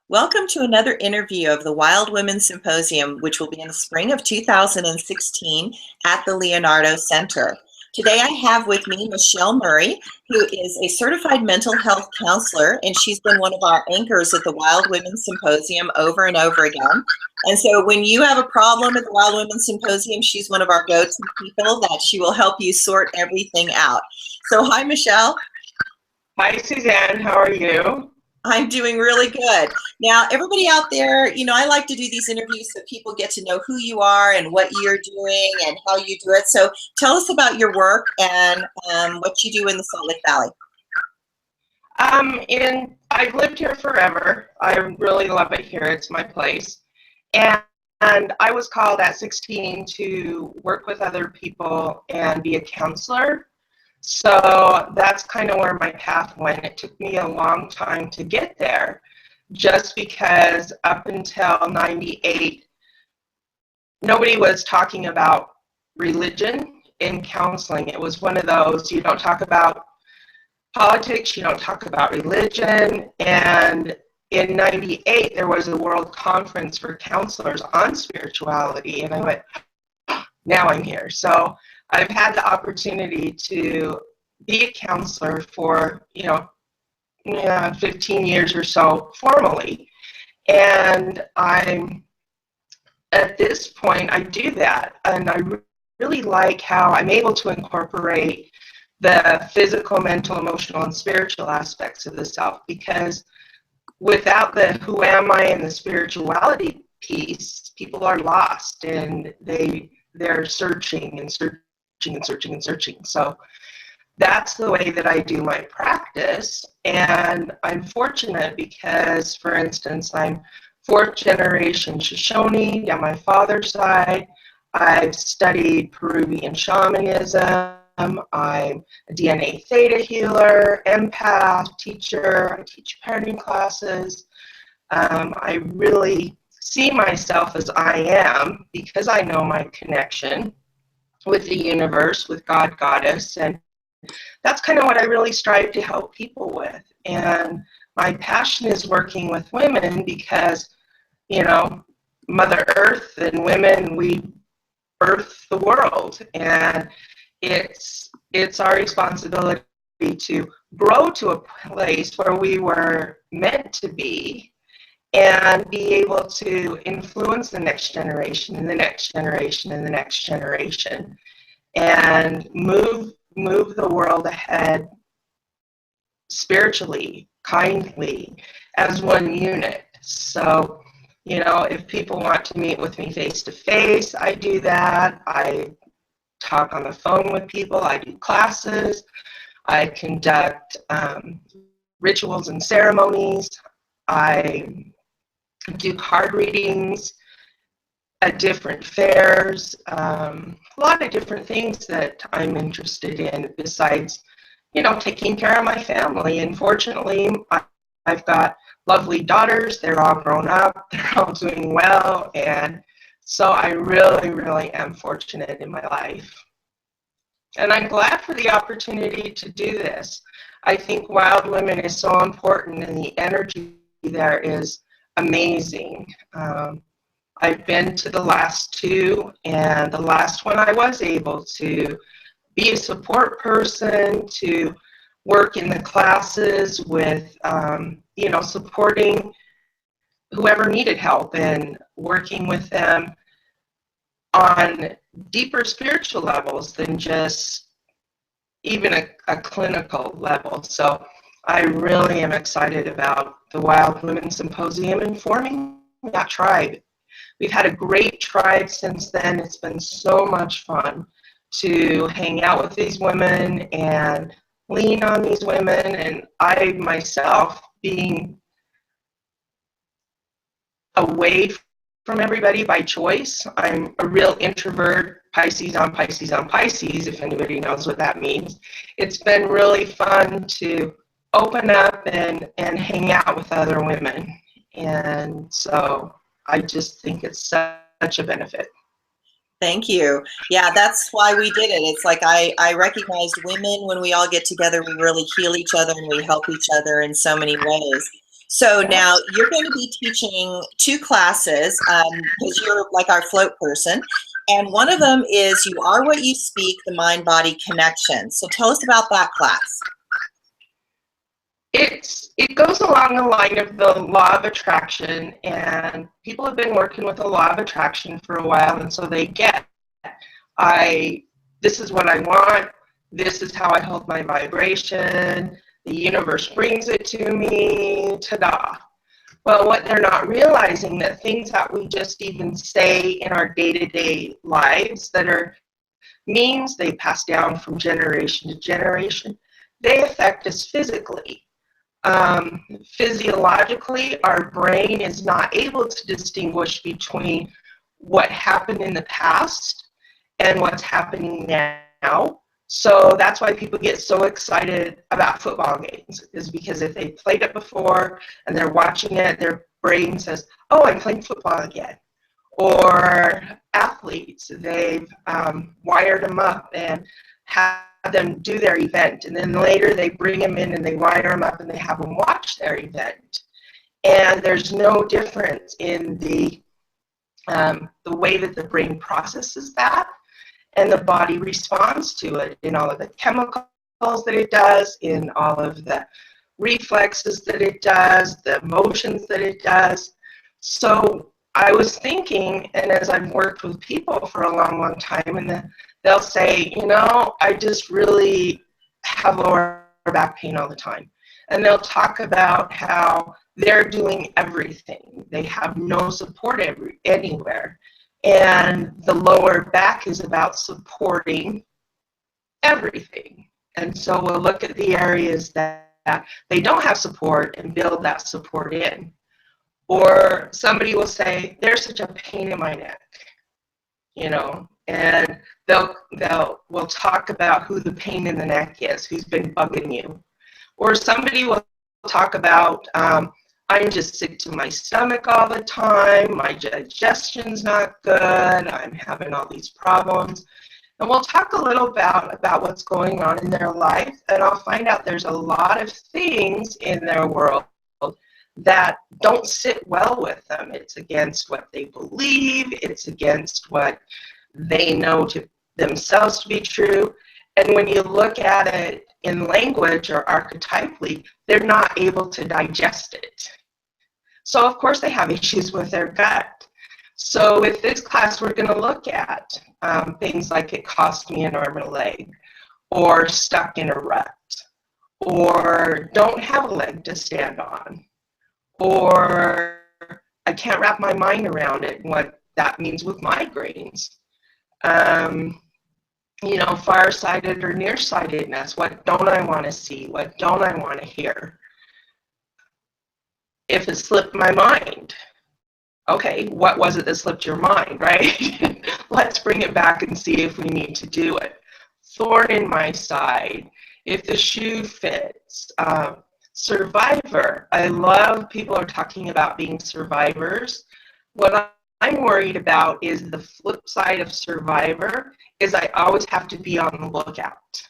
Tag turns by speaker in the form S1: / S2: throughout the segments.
S1: Welcome to another interview of the Wild Women Symposium, which will be in the spring of 2016 at the Leonardo Center. Today I have with me Michelle Murray, who is a certified mental health counselor, and she's been one of our anchors at the Wild Women Symposium over and over again. And so when you have a problem at the Wild Women Symposium, she's one of our go-to people that she will help you sort everything out. So hi, Michelle.
S2: Hi, Suzanne. How are you?
S1: I'm doing really good. Now, everybody out there, I like to do these interviews so people get to know who you are and what you're doing and how you do it. So tell us about your work and what you do in the Salt Lake Valley.
S2: I've lived here forever. I really love it here. It's my place. And I was called at 16 to work with other people and be a counselor. So that's kind of where my path went. It took me a long time to get there, just because up until 98, nobody was talking about religion in counseling. It was one of those, you don't talk about politics, you don't talk about religion. And in 98, there was a world conference for counselors on spirituality. And I went, now I'm here. So I've had the opportunity to be a counselor for, 15 years or so formally. And at this point, I do that. And I really like how I'm able to incorporate the physical, mental, emotional, and spiritual aspects of the self, because without the who am I and the spirituality piece, people are lost and they're searching and searching and searching and searching. So that's the way that I do my practice. And I'm fortunate because, for instance, I'm fourth generation Shoshone on my father's side. I've studied Peruvian shamanism. I'm a DNA theta healer, empath, teacher. I teach parenting classes. I really see myself as I am because I know my connection with the universe, with God, Goddess, and that's kind of what I really strive to help people with. And my passion is working with women because, Mother Earth and women, we birth the world, and it's our responsibility to grow to a place where we were meant to be and be able to influence the next generation and the next generation and the next generation and move the world ahead spiritually, kindly, as one unit. So, if people want to meet with me face to face, I do that. I talk on the phone with people. I do classes. I conduct rituals and ceremonies. I do card readings at different fairs, a lot of different things that I'm interested in besides, taking care of my family. And fortunately, I've got lovely daughters. They're all grown up. They're all doing well. And so I really, really am fortunate in my life. And I'm glad for the opportunity to do this. I think Wild Women is so important, and the energy there is amazing. I've been to the last two, and the last one I was able to be a support person, to work in the classes with, supporting whoever needed help and working with them on deeper spiritual levels than just even a clinical level. So I really am excited about the Wild Women Symposium and forming that tribe. We've had a great tribe since then. It's been so much fun to hang out with these women and lean on these women. And I myself, being away from everybody by choice, I'm a real introvert, Pisces on Pisces on Pisces, if anybody knows what that means. It's been really fun to open up and hang out with other women. And so I just think it's such a benefit.
S1: Thank you. Yeah, that's why we did it. It's like I recognized women when we all get together, we really heal each other and we help each other in so many ways. So now you're going to be teaching two classes because you're like our float person. And one of them is You Are What You Speak, the Mind-Body Connection. So tell us about that class.
S2: It goes along the line of the law of attraction, and people have been working with the law of attraction for a while, and so they get, this is what I want, this is how I hold my vibration, the universe brings it to me, ta-da. Well, what they're not realizing, that things that we just even say in our day-to-day lives that are means they pass down from generation to generation, they affect us physically. Physiologically, our brain is not able to distinguish between what happened in the past and what's happening now. So that's why people get so excited about football games, is because if they played it before and they're watching it, their brain says, oh, I'm playing football again. Or athletes, they've wired them up and have them do their event, and then later they bring them in and they wire them up and they have them watch their event. And there's no difference in the way that the brain processes that and the body responds to it in all of the chemicals that it does, in all of the reflexes that it does, the emotions that it does. So I was thinking, and as I've worked with people for a long, long time, and they'll say, you know, I just really have lower back pain all the time. And they'll talk about how they're doing everything. They have no support anywhere. And the lower back is about supporting everything. And so we'll look at the areas that they don't have support and build that support in. Or somebody will say, there's such a pain in my neck, you know, and we'll talk about who the pain in the neck is, who's been bugging you. Or somebody will talk about, I'm just sick to my stomach all the time, my digestion's not good, I'm having all these problems. And we'll talk a little about what's going on in their life, and I'll find out there's a lot of things in their world that don't sit well with them. It's against what they believe, it's against what they know to themselves to be true. And when you look at it in language or archetypally, they're not able to digest it. So of course they have issues with their gut. So with this class, we're going to look at things like it cost me an arm and a leg, or stuck in a rut, or don't have a leg to stand on, or I can't wrap my mind around it, and what that means with migraines. You know, farsighted or nearsightedness. What don't I want to see? What don't I want to hear? If it slipped my mind, okay, what was it that slipped your mind, right? Let's bring it back and see if we need to do it. Thorn in my side, if the shoe fits. Survivor, I love people are talking about being survivors. What I'm worried about is the flip side of survivor is I always have to be on the lookout,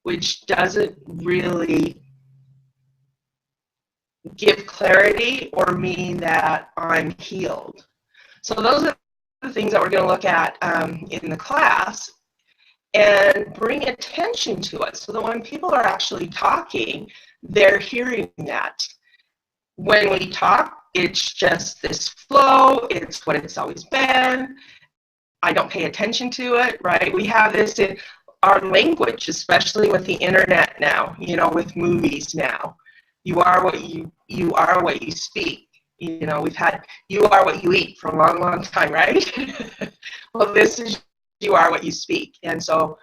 S2: which doesn't really give clarity or mean that I'm healed. So those are the things that we're going to look at in the class and bring attention to it so that when people are actually talking, they're hearing that. When we talk, it's just this flow, it's what it's always been. I don't pay attention to it, right? We have this in our language, especially with the internet now, you know, with movies now. You are what you are what you speak. You know, we've had you are what you eat for a long, long time, right? Well, this is you are what you speak. And so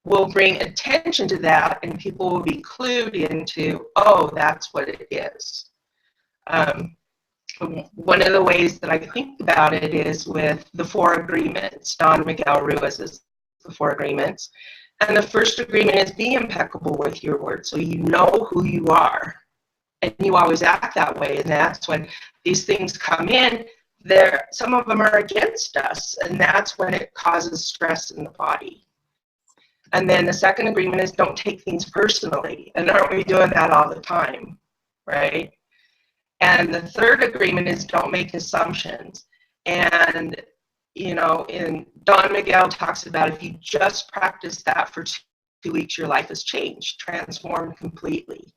S2: we'll bring attention to that and people will be clued into, oh, that's what it is. One of the ways that I think about it is with the 4 agreements. Don Miguel Ruiz's the 4 agreements. And the first agreement is be impeccable with your word, so you know who you are. And you always act that way. And that's when these things come in, some of them are against us. And that's when it causes stress in the body. And then the second agreement is don't take things personally. And aren't we doing that all the time, right? And the third agreement is don't make assumptions. And, you know, in Don Miguel talks about if you just practice that for 2 weeks, your life has changed, transformed completely.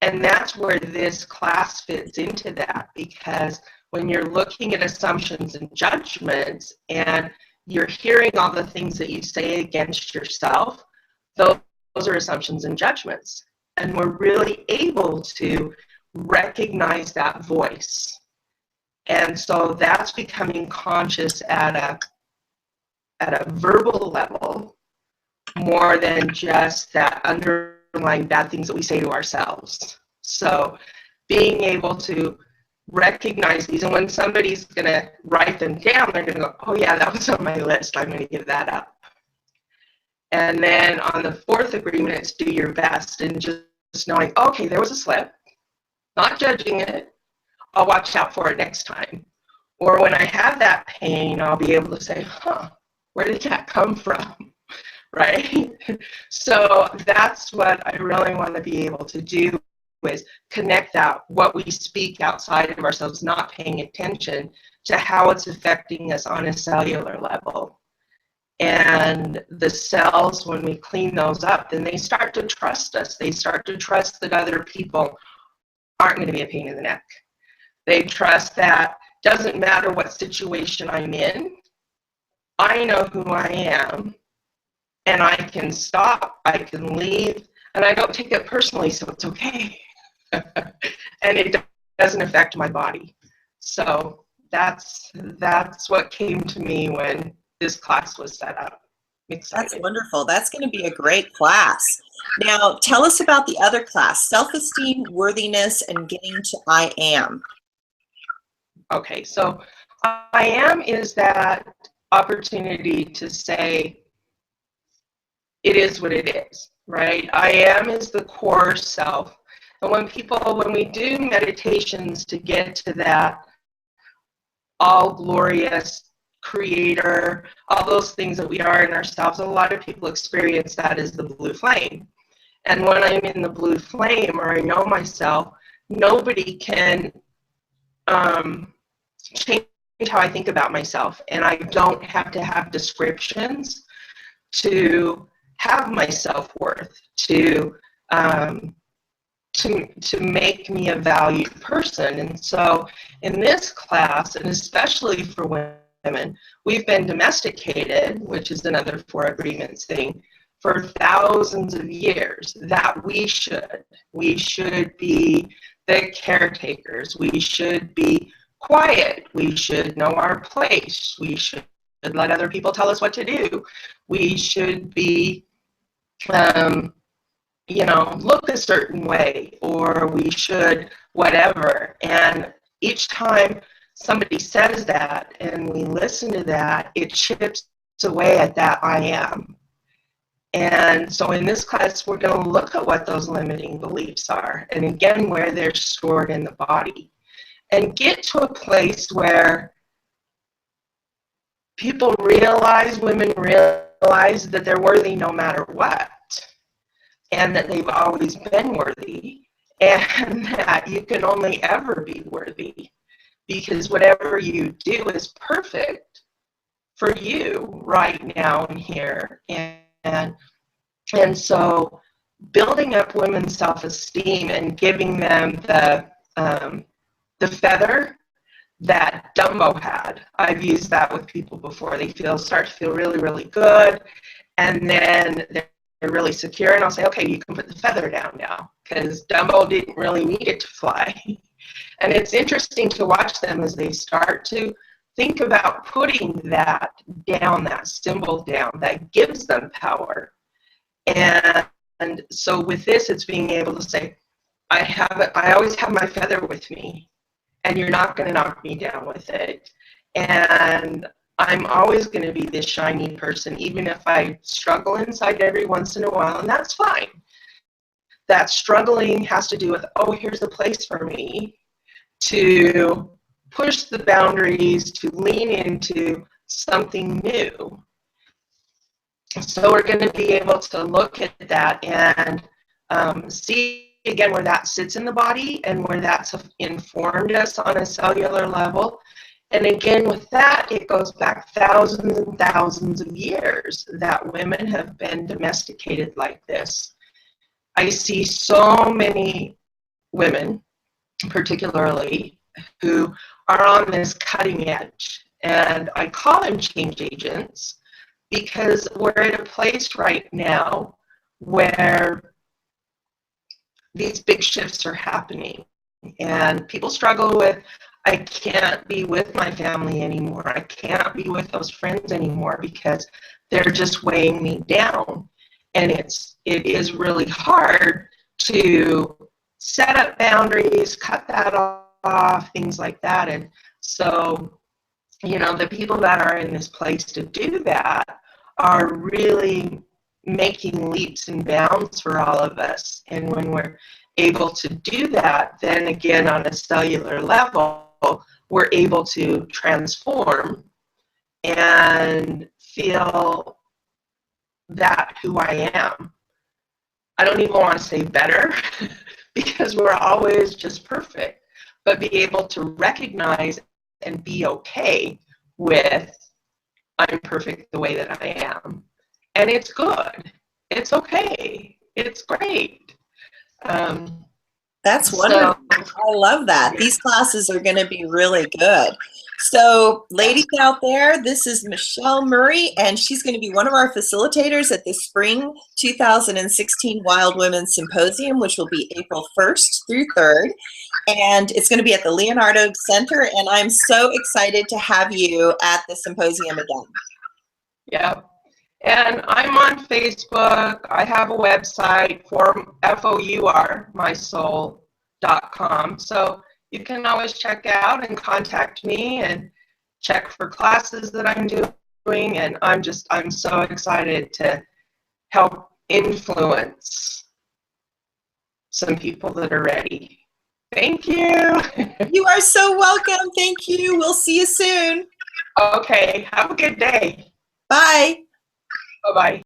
S2: And that's where this class fits into that, because when you're looking at assumptions and judgments and you're hearing all the things that you say against yourself, those are assumptions and judgments. And we're really able to recognize that voice. And so that's becoming conscious at a verbal level more than just that underlying bad things that we say to ourselves. So being able to recognize these, and when somebody's going to write them down, they're going to go, oh yeah, that was on my list, I'm going to give that up. And then on the fourth agreement, it's do your best, and just knowing, okay, there was a slip, not judging it, I'll watch out for it next time. Or when I have that pain, I'll be able to say, huh, where did that come from? Right? So that's what I really want to be able to do, is connect that, what we speak outside of ourselves, not paying attention to how it's affecting us on a cellular level. And the cells, when we clean those up, then they start to trust us. They start to trust that other people aren't going to be a pain in the neck. They trust that doesn't matter what situation I'm in, I know who I am, and I can stop, I can leave, and I don't take it personally, so it's okay. And it doesn't affect my body. So that's what came to me when this class was set up. I'm excited.
S1: That's wonderful. That's going to be a great class. Now, tell us about the other class, Self-Esteem, Worthiness, and Getting to I Am.
S2: Okay, so I Am is that opportunity to say it is what it is, right? I Am is the core self. And when we do meditations to get to that all glorious creator, all those things that we are in ourselves, a lot of people experience that as the blue flame. And when I'm in the blue flame, or I know myself, nobody can change how I think about myself. And I don't have to have descriptions to have my self-worth, to make me a valued person. And so in this class, and especially for women, we've been domesticated, which is another 4 agreements thing, for thousands of years, that we should be the caretakers, we should be quiet, we should know our place, we should let other people tell us what to do, we should be look a certain way, or we should whatever. And each time somebody says that and we listen to that, it chips away at that I am. And so in this class, we're going to look at what those limiting beliefs are, and again, where they're stored in the body, and get to a place where women realize that they're worthy no matter what, and that they've always been worthy, and that you can only ever be worthy, because whatever you do is perfect for you right now and here. And so building up women's self-esteem and giving them the feather that Dumbo had. I've used that with people before. They start to feel really, really good, and then they're really secure, and I'll say, okay, you can put the feather down now, because Dumbo didn't really need it to fly. And it's interesting to watch them as they start to think about putting that down, that symbol down, that gives them power. And so with this, it's being able to say, I always have my feather with me, and you're not going to knock me down with it. And I'm always going to be this shiny person, even if I struggle inside every once in a while, and that's fine. That struggling has to do with, oh, here's a place for me to push the boundaries, to lean into something new. So we're going to be able to look at that and see again, where that sits in the body and where that's informed us on a cellular level. And again, with that, it goes back thousands and thousands of years that women have been domesticated like this. I see so many women, particularly, who are on this cutting edge. And I call them change agents because we're at a place right now where these big shifts are happening. And people struggle with, I can't be with my family anymore. I can't be with those friends anymore because they're just weighing me down. And it is really hard to set up boundaries, cut that off, things like that. And so, you know, the people that are in this place to do that are really making leaps and bounds for all of us. And when we're able to do that, then again, on a cellular level, we're able to transform and feel that who I am. I don't even want to say better because we're always just perfect, but be able to recognize and be okay with I'm perfect the way that I am. And it's good. It's okay. It's great.
S1: That's wonderful. I love that. These classes are going to be really good. So, ladies out there, this is Michelle Murray, and she's going to be one of our facilitators at the Spring 2016 Wild Women Symposium, which will be April 1st through 3rd. And it's going to be at the Leonardo Center, and I'm so excited to have you at the symposium again.
S2: Yeah. And I'm on Facebook. I have a website, fourmysoul.com. So you can always check out and contact me and check for classes that I'm doing. And I'm so excited to help influence some people that are ready. Thank you.
S1: You are so welcome. Thank you. We'll see you soon.
S2: Okay. Have a good day.
S1: Bye.
S2: Bye-bye.